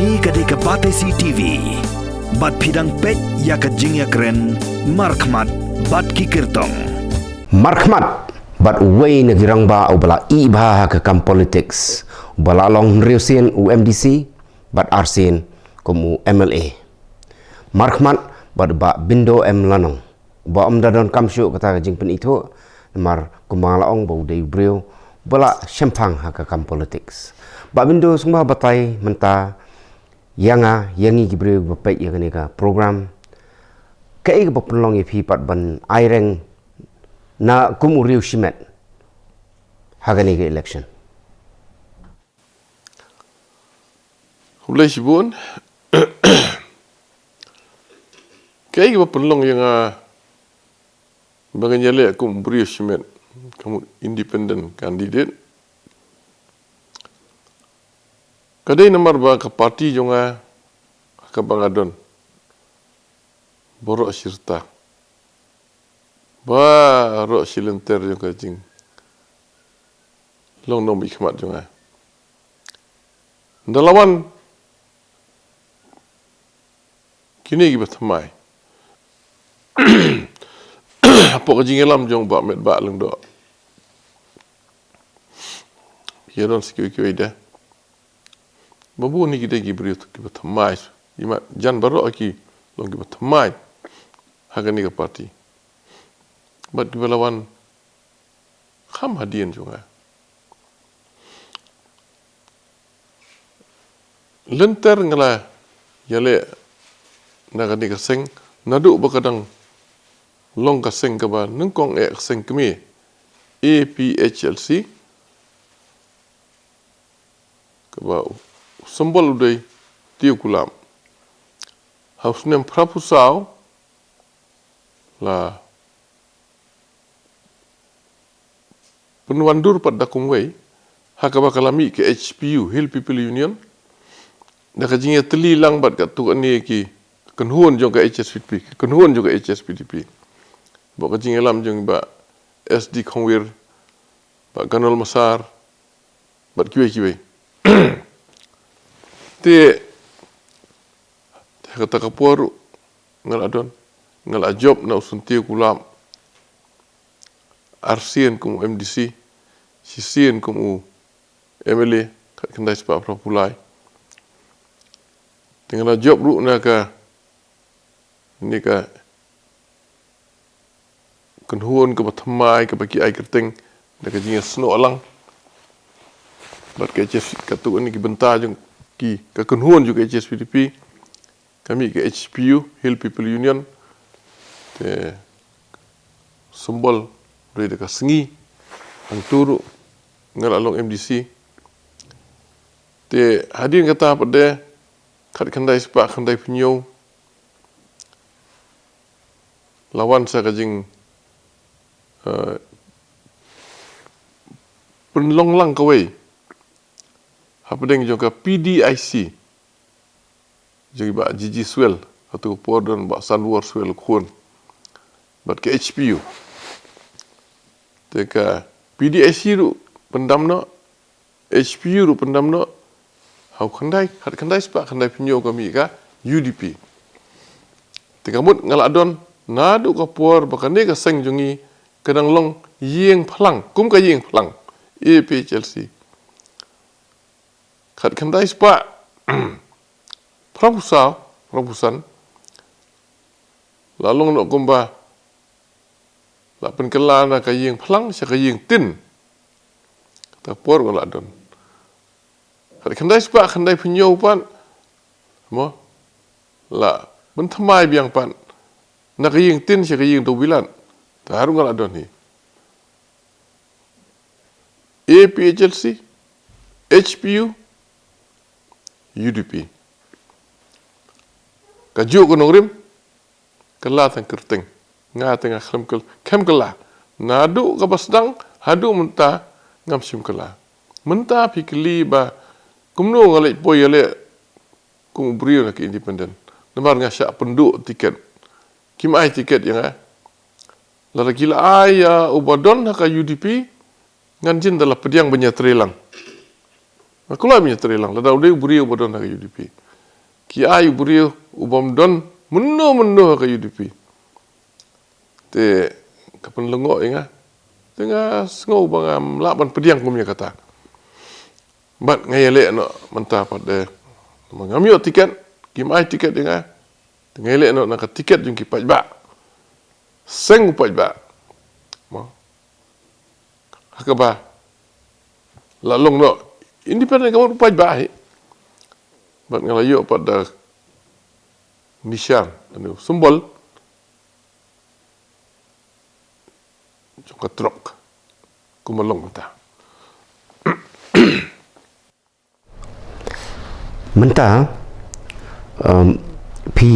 Ni kadeka Batesi TV. Bat pidang pet ya ka jingya keren markmat bat kikirtong. Markmat bat way negirang ba au bala iba ke kam politics. Bala long riusin UMDC bat arsin komu MLA. Markmat bat ba Bindo Lanong. Ba dadon kamsyu kata jing pen itu mar kumbang laong bau dei brio bala syempang ha ke kam politics. Ba Bindo semua batai menta yangi gibre bapet ya ka program kai ke pelong ipi pat ban aireng na kumuriu shimet hagani ke election Hulai sibun kai ke pelong yang banganyale kumuriu shimet kamu independent candidate kadai nomor ba ke parti jonga ke bangadon borok sirta ba ro silenter jonga jing long nom ikmat jonga dalawan kini gi batmai apa ke jing elam jong ba met ba leng do yeron sikoi ida babu ni kita gibri tu kita tamai, ima jan baru aki long kita tamai, hagan ni ke parti. But kita lawan kham hadian juga. Lenter ngala yale naga ni keseng nadu bakadang long keseng keba nengkong keseng kemi APHLC keba Sembol udai tiu kulam. Haus Snem prapusau la penuandur pada kumway hakaba kalami ke HPU Hill People Union dah kajingnya teli lang bat kat tu ni ki kenhuan jong ke HSPDP kenhuan juga HSPDP bok kajing elam jong ba SD Kongwir ba Ganol Masar bat kiwe Te kata kapuaru ngal adon ngal ajob na usunti kulam arsien kum MDC sisien kum MLA kat kendai sepak propulai dengan ajob ru na ka ni ka kenhuon ke batmai ke bagi ai kerteng na ka jinga sno alang bat ke katu ni ki bentar jong ki kekenhuan juga HSPDP kami ke HPU Hill People Union te sembol dari dekat sengi anturu ngalalong MDC te hadir kata pada kat kendai sepak kendai penyau lawan saya kajing penlong lang kawai apa dengan juga PDIC jadi ba Gigi Swell atau Pordon ba Sanwar Swell kun bat ke HPU teka PDIC ru pendamno HPU ru pendamno hau kandai hat kandai spa kandai pinyo kami ka UDP teka mut ngaladon nadu ka por bakane ka seng jungi kadang long yeng phalang kum ka yeng phalang APHLC kat kendai sepak prapusan lalong nak kumba la penkela na kayeng plang sia kayeng tin kata por wala don kat kendai sepak kendai penyau pan mo la bentamai biang pan na kayeng tin sia kayeng tu bilan taru wala don ni APHLC HPU UDP. Kaju ko nongrim kala tang kerteng nga tengah kem kala nadu ka basdang hadu menta ngam sim kala menta pikli ba kumno ngalai poyale kum brio nak independent namar nga syak penduk tiket kim ai tiket yang la gila aya ubadon ka UDP ngan jin dalam pediang banyak terelang Aku lah punya terilang. Lalu dia beri ubadon dari UDP. ki ayu buriu ubom don menno ke UDP te kapan lengok inga tengah sengau bangam laban pediang kumnya kata bat ngayele no mentah pada mengambil tiket kimai tiket inga ngayele no nak tiket jung ki pajba seng pajba mo hakaba lalong no independen kamu pajba hi bat ngalayo pada nisyan anu simbol jungka truk kumalong ta Mentah pi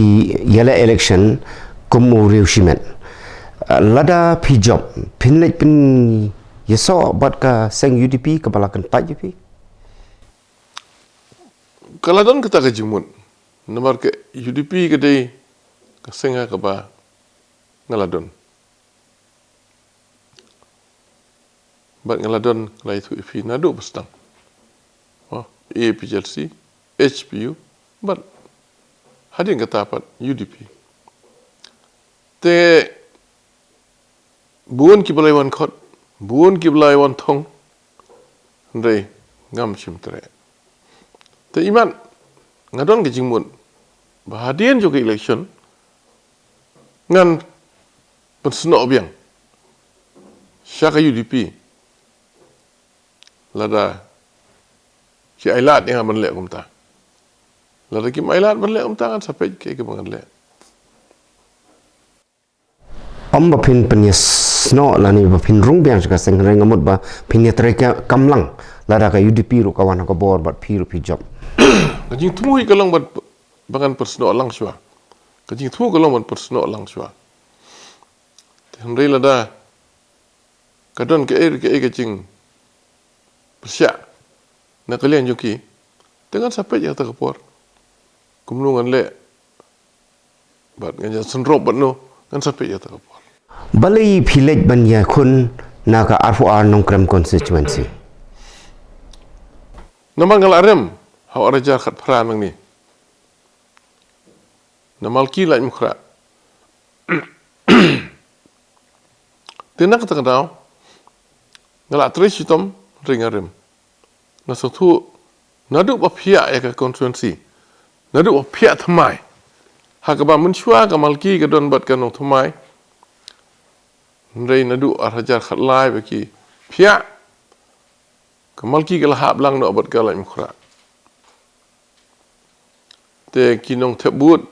yala election kumu riushimen lada pi job pinlek pin yeso bat ka seng UDP kepalakan pat UDP kaladon kita ke jimun nomor ke UDP ke dei ke senga ke ba ngaladon bat ngaladon lai tu ifi nadu bestang APLC HPU but hadin kata apa UDP te buon ki balaiwan khot buon ki balaiwan thong ndai ngam chim tre te iman ngadon ke jingmun bahadian juga election ngan pensno biang syaka UDP lada ki ailat yang aman lek kumta lada ki ailat ban lek kumta kan sampai ke bangan lek bapin penyes no lani bapin rung biang saka seng ngamut ba pinya treka kamlang lada ka UDP ru kawan ka bor bat pi ru pi job kajing thui kalong ban bangan persno lang swa kajing thu kalong ban persno lang swa hendai lada kadon ke kajing persya nak kalian joki dengan sampai yang tak kapor kumlungan le bat nganja senrop bat no kan sampai yang tak kapor balai village ban ya kun naga RFR nongkrem constituency namal ngalarem haw arajar khat pran nang ni namal ki lai mukra tenak tak tahu ngalak tres hitam ringarem nasutu nadu ba phia ya ka constituency nadu ba phia thamai hakaba menchua ka malki ka don bat ka no thamai ndai nadu arajar khat lai ba ki phia ka malki ka lahap lang no bat ka lai mukra te kinong thebut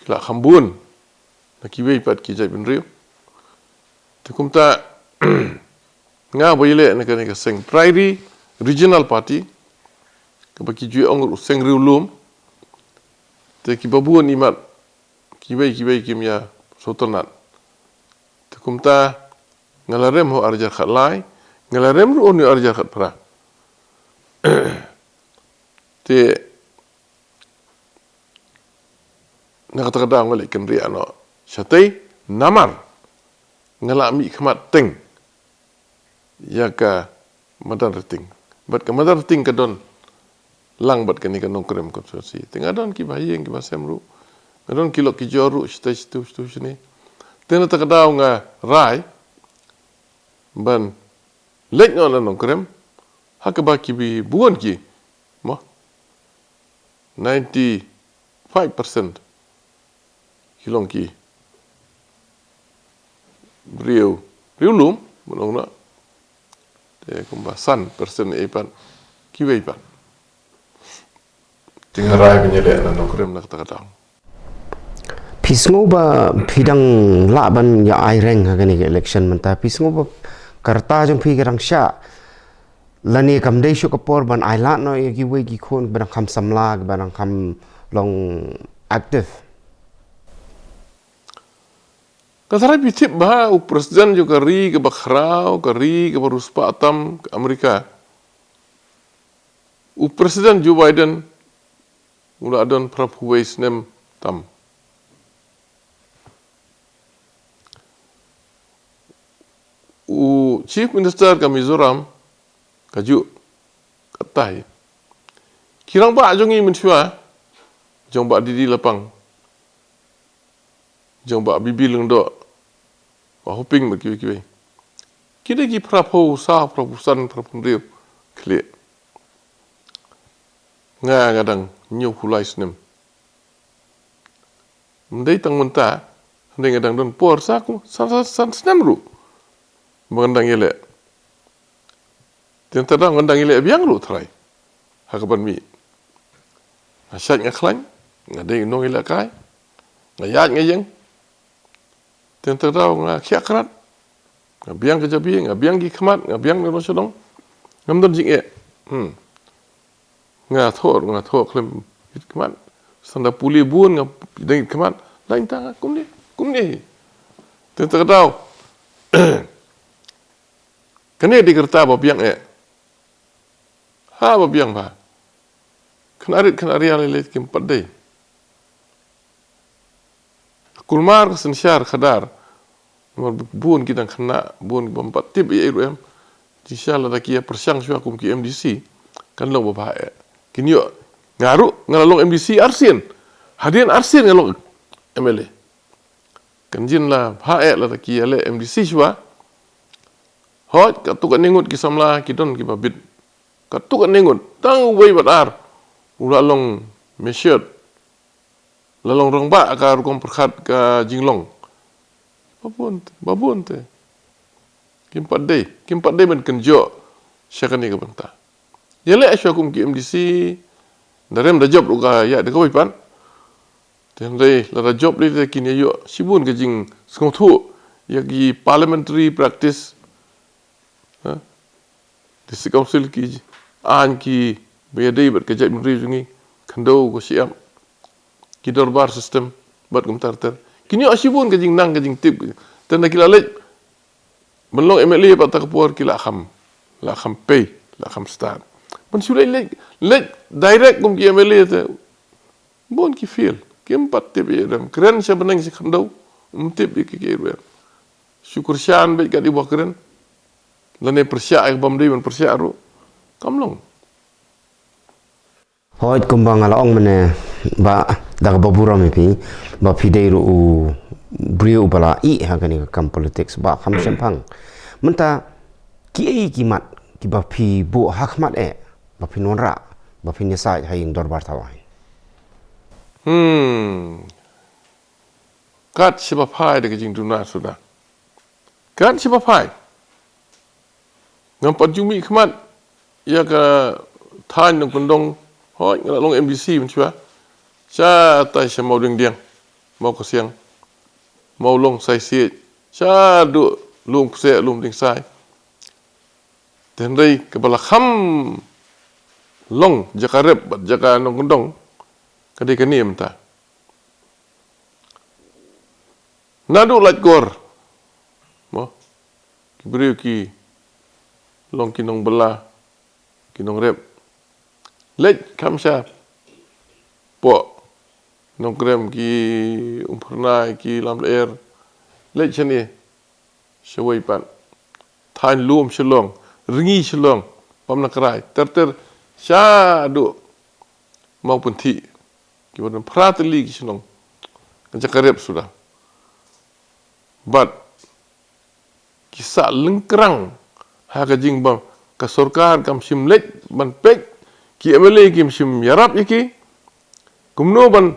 kila khambun na ki wei pat ki jai bin riu te kumta nga boile na ka seng prairie regional party kabaki jui ong seng riulum te ki babuan imat ki bai kimya sotonat te kumta ngalarem ho arjar khat lai ngalarem ru on arjar khat pra te nakata ngale kemri ano shatai namar ngalami khmat teng yaka madar ting bat ka madar ting ka don lang bat ka ni ka nongkrem konsorsi tengah don ki bahayeng ki basemru ngadon kilo ki joru stage tu ni tena ta kadaw nga rai ban lek ngol nongkrem hakaba ki bi buon ki mo 95% kilong ki riu lum monong na te kumbasan persen ipan kiwe ipan tinggal rai penyelek na nongkrem nak kata pisngo ba pidang laban ya aireng hagani election menta pisngo ba karta jong pi garang sha lani kam dei shu kapor ban ailat no gi we gi khon ban kham samlag ban kham long active Katara bitip bah presiden juga ri ke Bakrau, ke ri ke Ruspa Atam ke Amerika. Presiden Joe Biden mula adon prap huwei Snem tam. Chief Minister ke Mizoram kaju katai. Kirang ba jongi mensyua jong ba di lapang jong ba bibi leng do ba hoping ba kiwi kita gi prapo sa prapusan prapun riu kle nga gadang nyu hulai snem mendai tang menta ndai gadang don por sa ku san snem ru mengandang ile tentang ngandang ile biang ru trai hakaban mi asyat ngaklan ngadai no ile kai ngayat ngayeng tentang ngakhiakrat ngabiang kejabi ngabiang gi khamat ngabiang no sodong ngamdon jing ngathor klem khamat sanda puli bun ngdeng khamat lain tang kumni tentang kene dikerta ba biang ha ba biang ba kenari ale kim padai kulmar sensyar khadar bun kita kena bun bompat tip em inshallah da kia persyang syua kum ki MDC kan lo ba kini yo ngaru ngalalong MDC arsin hadian arsin ngalong MLA kan jin la la da kia le MDC syua hot katukan ningut ki samla ki don ki babit katukan ningut tang wei badar ulalong mesyet lalong rongba ka rukom perkhat ka jinglong babun te kimpat day men kenjo syakani ka banta yele asya kum ki MDC darem da job uga ya de ko pan ten dei la da job li de kini yo sibun ke jing skothu yagi parliamentary practice district council ki an ki beyadei ber kejap mri jungi khando ko siam ki dorbar system bat kum tarter kini asibun ke jing nang ke jing tip tanda kila lej melong MLA pat tak puar kila kham la kham pay la kham start men sulai lej direct kum ki MLA te bon ki feel kim pat tip yedam keren sa benang si khando tip ki ber syukur syan be ka di bok keren lane persya ak bam dei men persya ru kamlong Hoit kumbang alaong mene ba daga babura mepi ba pideiru u brio bala I hagani kam politics ba kham sempang menta ki kimat ki ba pi bu hakmat ba pi nonra ba pi nisai haing dorbar tawai kat siba phai de jing duna suda kat siba phai ngam jumi khmat ya ka than ng kundong hoi ngalong MDC men chua cha tai sa mau diang mau ko siang mau long sai si cha du lum se lum ding sai ten dei ke bala kham long jakarep bat jaka nong kundong kade kani emta nadu lat gor mo kibriu ki long kinong bala kinong rep lej kamsa po nong krem ki umpernai ki lam air lej chani shawai pan than lum shlong ringi shlong pam nakrai ter syadu mau punti ki bon pratli ki shlong jakarep sudah bat kisah lengkrang haga jing bang ka sarkar kam sim lej ban pek ki MLA kim sim yarap iki kumno ban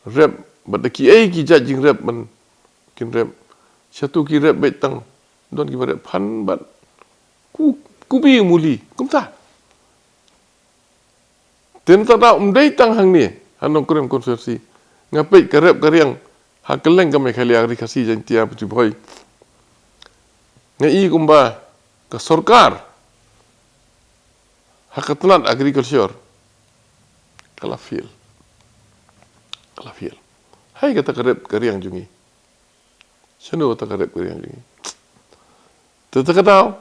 rep bat ki ki jajing rep ban kin rep satu ki rep betang don ki rep phan bat ku bi muli kumta ten ta da dei tang hang ni hanong krem konversi ngapai ka rep kariang hakeleng ka me khali agri khasi jantia puti boy ngai kumba ka sarkar hakatlan agriculture kalafil hai kata karep kariang jungi seno kata karep kariang jungi tetakatau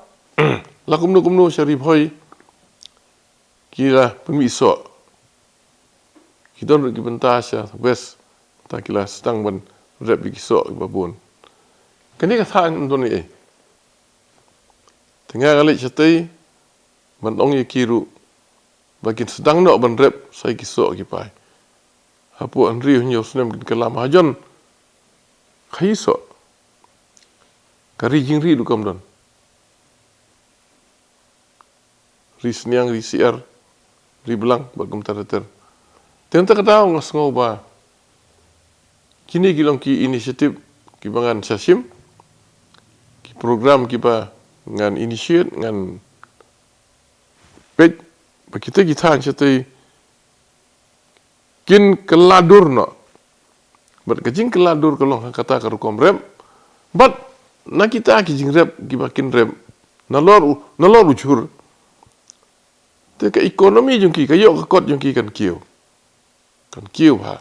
lakumno syarif hoi kira pemiso kidon ki bentasya west ta kila stang ban rep bikiso babon kani ka thang ndoni tengah kali setai man ong ye kiru bakin sedang nak ban rep sai kisok ki pai hapu an riu nyo Snem kin kalam hajon khaiso kari jing ri du kam don ri sniang ri siar ri belang bagum tarater tenta kadau ngas ngoba kini gilong ki inisiatif ki bangan sasim ki program ki ba ngan initiate ngan pej kita cetai kin keladur no bat kajing keladur kalong kata karukom rem bat na kita ki jing rep ki bakin rem nalor ujur te ka ekonomi jung ki kayo ka kot jung ki kan kiu ha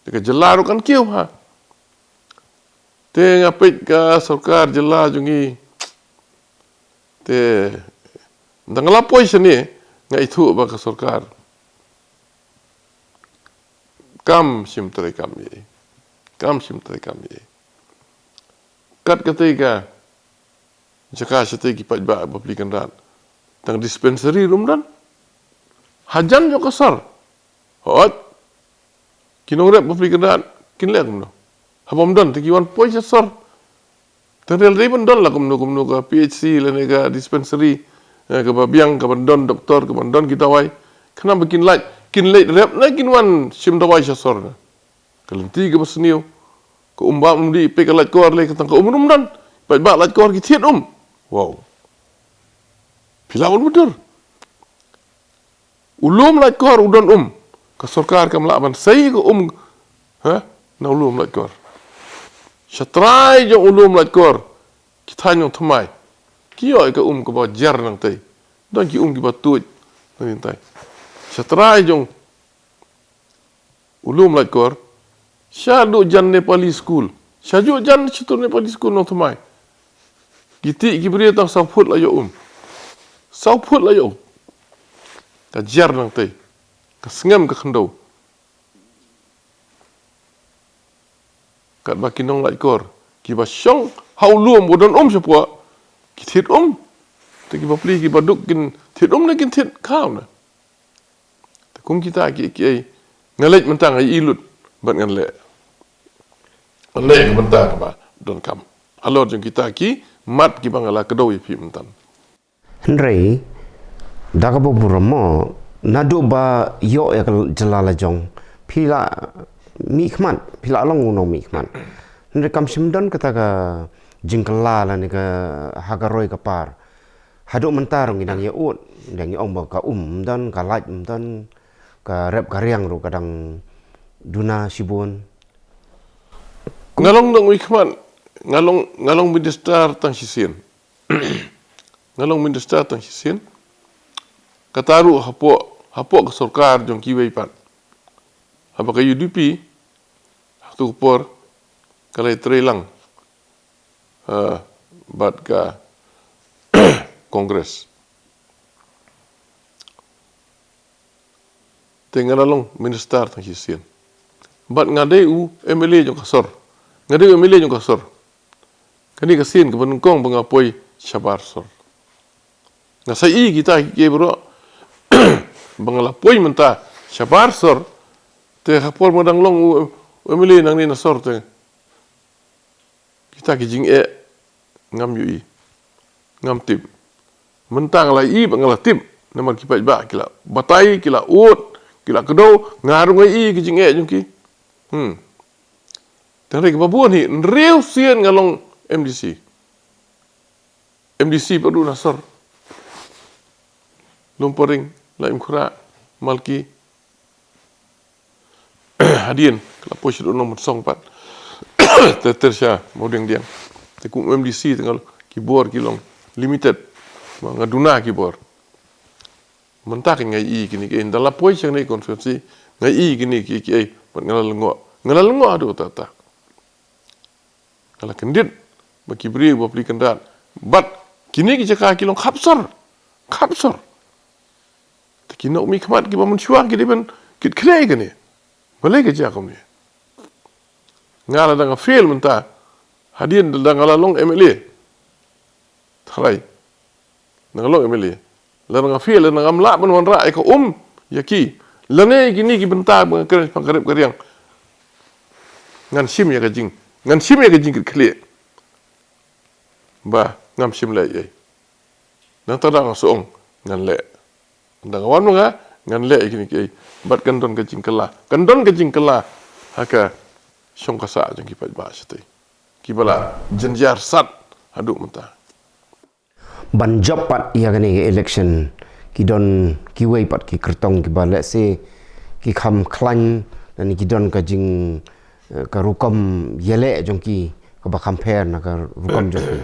te ka jelaru kan kiu ha te ngapit ka sarkar jela jungi te dangalapoi sini nga itu ba ka sarkar kam sim trai kam ye kat ketika jaka sete ki pat ba publikan rat tang dispensary room dan hajan jo kasar hot kinong rep publikan rat kinle kumno habom don te kiwan poi sar terel ribbon don la kumno ka PhD la nega dispensary ke Biang ke Don doktor ke Don kita wai kena bikin light kin late rep na kin wan sim dawai sasor na kalenti ke basniu ke umba di pe ke light kor le ke tang ke dan pai ba light kor ki thiet wow pilawan betul ulum light kor udon ke sarkar kam la ban sai ke ha na ulum light kor shatrai jo ulum light kor kita nyong thamai kiyo ke ke ba jar nang tai don ki ki ba tuj nang tai satrai jong ulum light kor syadu jan Nepali school syaju jan chitur Nepali school nang thamai giti ki bri tang saput la yo saput la yo ka jar nang tai ka sngam ka khandau kat ba kinong light kor ki ba syong haulum bodon sepua ki thiet te ki bapli ki baduk kin thiet na kin thiet khaw na te kung kita ki ai ngalej mentang ai ilut bat ngan le mentang ba don kam alor jong kita ki mat ki bangala kedau pi mentan Henry daga boburamo nadu ba yo ya jalala jong pila mikmat pila long no mikmat Henry kam simdon kata ka jingkala la ni ka hagaroi ka par haduk mentarong inang ye ut dang ye ong ba ka dan ka laj dan ka rep karyang ru kadang duna sibun ngalong dong ikman ngalong minister tang sisien ngalong minister tang sisien kataru hapo ke sarkar jong kiwei pat apa ka UDP tu por kalai trelang bat ka kongres tengan long minister tang hisien bat ngade MLA jong kasor ngade MLA jong kasor kani kasien ke penungkong pengapoi syabar sor ngasai kita ke bro bangalapoi menta syabar sor te hapol modang long MLA nang ni nasor te kita kijing ngam yui ngam tip mentang la bangala tip namar kipat ba kila batai kila ut kila kedau ngarung kijing jungki tare ke babuan hi rew sien ngalong MDC padu nasor lumporing laim khura malki hadien kala posyut nomor 4 tersya modeng dia tekum MDC tengah keyboard kilong limited ngaduna keyboard mentak ngai kini ke dalam poin yang ni konferensi ngai kini ki ngalalengok adu tata kala kendit bagi beri bapli kendat bat kini ki jaka kilong kapsor tekino mi khamat ki bamun syuang ki ben kit kre ke ni boleh ke jakom ni ngala dang fail menta hadien dang ngalalong MLA thalai nangalong MLA la dang fail la ngam la ban wan ra ko Yaki, lane gini ki bentar mengkeren pangkarep keriang. Ngan sim ya kajing, ngan sim ya kajing keklik. Ba, ngam sim le ye. Nang tadang soong ngan le. Ndang awan mga ngan le gini ki. Bat kandon kajing kela, kandon kajing kela. Haka syong kasa jeng ki pajba sitai. Ki bala jenjar sat aduk mentah. Ban job pat ia kani election ki don ki wei pat ki kertong ki ba let's say ki kham klan dan ki don ka jing ka rukom yele jong ki ka ba compare na ka rukom jong ki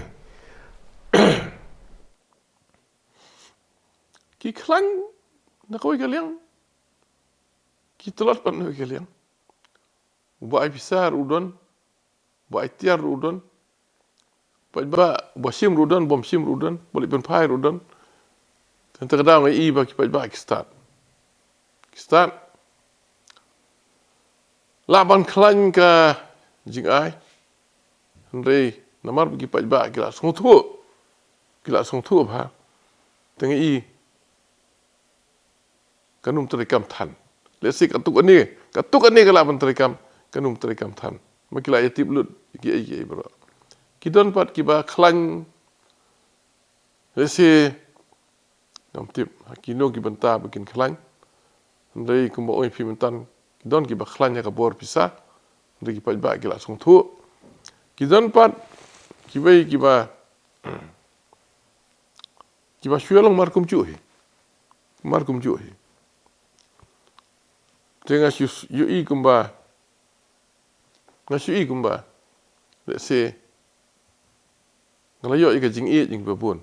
Ki klan na kau kaliang. Ki telot pat na kaliang. Ba ai pisar udon, ba ai tiar udon. Ba sim udon, bom sim udon, boleh pen pai udon. Tentang kadang ngai ba ki ba ki start. Ki start. Laban klan ka jing ai. Henry namar ki ba ki la song tu. Ki la song tu ba. Tengah kanum terikam tan. Lesi katuk ani ke laban terikam kanum terikam tan. Makila yatib lut ki bro. Kidon pat kiba klan lesi nam tip hakino ki benta bikin klan. Ndai kumba oi pimentan kidon kiba klan ya kabor pisah. Ndai kipa ba ki la song tu. Kidon pat kiba syuelong markum cuhi. Markum cuhi. Tengah yui kumba. Ngasui kumba. Let's say ngalayo ika jing jing babun.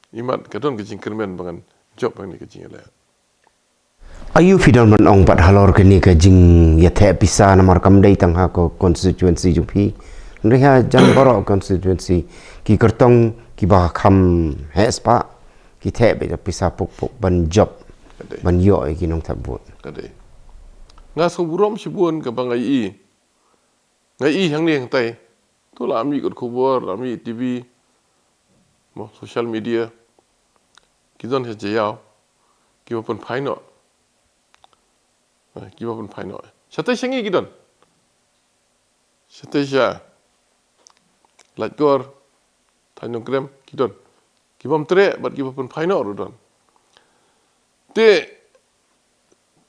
Imat kadon ke jing kermen bangan job bang ni ke jing ala. ayu fidon man ong pat halor kani ka jing ya the pisa namar kam dei tang ha ko constituency jong pi reha jan borok constituency ki kertong ki ba kham hes pa ki the be pisa puk ban job ban yo ki nong thabut Kadai. Ngasong burom sibun ke bangai ngai hang ni hang tai. Tu la ami kot kubur, ami TV, mo social media. Kidon he jayao. Kiba pun paino. Kiba pun paino. Satai sengi kidon. Satai sya. Latkor. Tanjung krem kidon. Kiba mtre bat kiba pun paino rudon. Te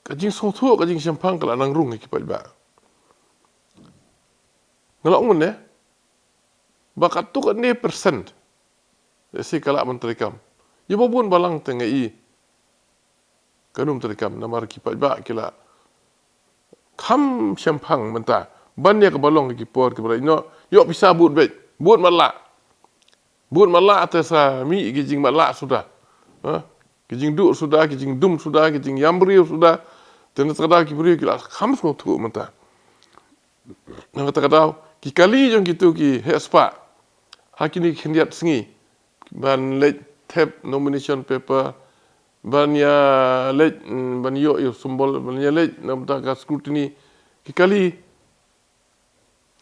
kajing songtu kajing syampang kala nang rung kipa ba. Ngalok mun bakat tu kan ni persen. Si kala menteri kam. Ya babun balang tengai kanum terikam namar kipa ba kila kam syampang mentah. Ban ya ke balong ki por ke bra ino yo bisa but bet. But malak. But malak atas mi kijing malak sudah. Ha? Kijing duk sudah, kijing dum sudah, kijing yambriu sudah. Dan terkadang kibriu kila kam semua tu mentah. Nang terkadang ki kali jong gitu ki hespa. Hakini kendiat sengi. Ban late tape nomination paper. Ban ya late ban yo sumbol ban ya late nam taka scrutiny. Ki kali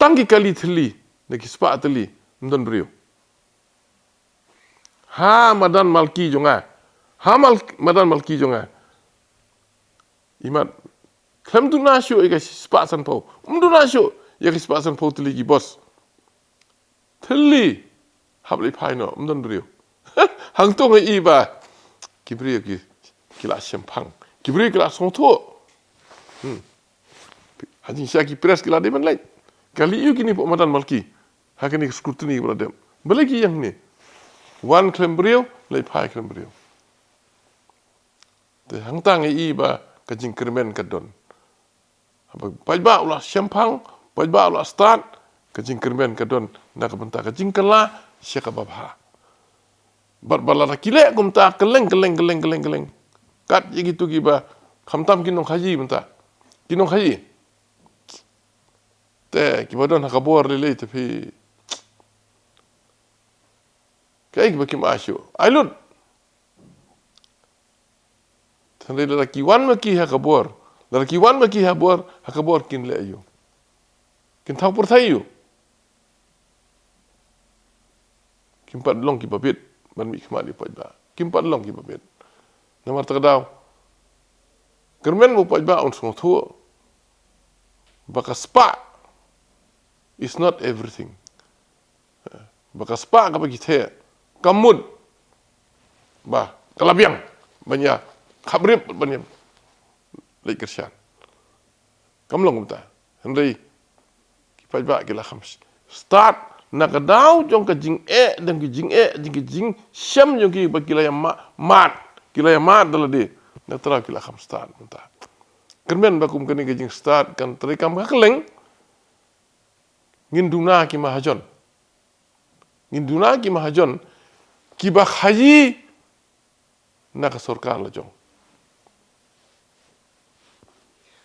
tangki kali theli neki spa theli mdon brio. Ha madan malki jonga. Madan malki jonga. Imat klem tu nasyo ika spa san pau. Nasyo ya ki spa san pau theli ki boss. Theli habli paino mdon brio. Hang tu ngai ba. Ki brio ki kila sempang. Ki brio kila songtu. Hajin syaki press kila deman lain. Kali itu kini Pak Madan Malki. Hakini scrutiny berada. Belagi yang ni. One klem beliau, lai pai klem beliau. Te hang tang ba kajing kermen kadon. Pajba ulah syampang, pajba ulah start kajing kermen kadon nak bentar kajing kala syaka babha. Bat balara kile kumta keleng. Kat ye gitu giba khamtam kinong haji bentar. Kinong haji. Te kibadon hakabor lele tapi kayak baki masyu ailut tanda laki wan maki hakabor laki wan maki hakabor kin le ayu kin thau por thayu kim pat long ki babit ban mi khma li pajba kim pat long ki babit namar takdaw Kermen mo pajba on semua tua. Baka spa is not everything. Baka spa ka bagi the. Kamud. Bah, kalabiang banyak khabrib banyak. Lagi kersian. Kamlong kita. Henry pajba kila khams. Start nakadaw jong ka jing dan ki jing syam jong ki bagi la mat. Kila yang mat dalade. Na tara kila kham start mentah. Kermen bakum kani ka jing start kan terikam ka keleng. Nginduna ki mahajon. Nginduna ki mahajon ki ba khayi nak sarkar la jong.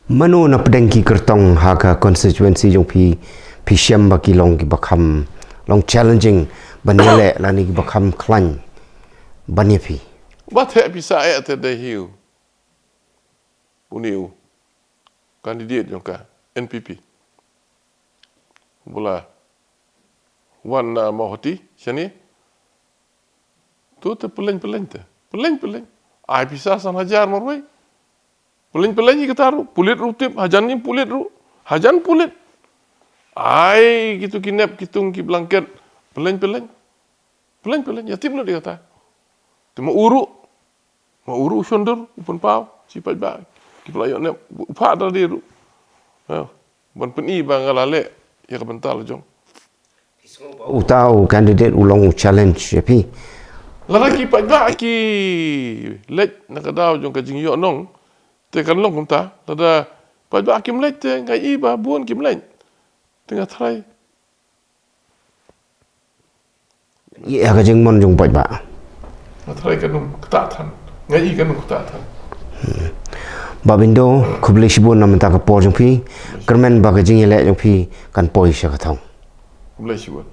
Mano na pedengki kertong haka constituency jong pi syam baki long ki bakam long challenging banyale lani ki bakam klan banyapi. Bat he bisa ayat te hiu. Uniu kandidat jong ka NPP. Bola wan na mahoti sini tu te peleng te. Peleng. Ai bisa san hajar marwai. Peleng ni kataru, pulit rutip, hajan ni pulit ru. Hajan pulit. Ai gitu kinep kitung ki blanket. Peleng. Yatim lo dia kata. Tu mau uru shondur upun pau sipat ba. Ki pelayo ne upa dar dia ru. Ban peni bang alale ya kebental jong. Utau kandidat ulong challenge yapi. Lalaki pajak ki lek nakadaw jong ka jing yo nong te kan long kumta lada pajak ki mlek te ngai iba buon ki mlek tengah try Ya ka jing mon jong pajak. try kan ketatan ngai kan ketatan. Bindo kubli shibun nam ta ka por jong pi kermen ba ka jing ele jong pi kan poi sha ka thong. Boleh sibuk.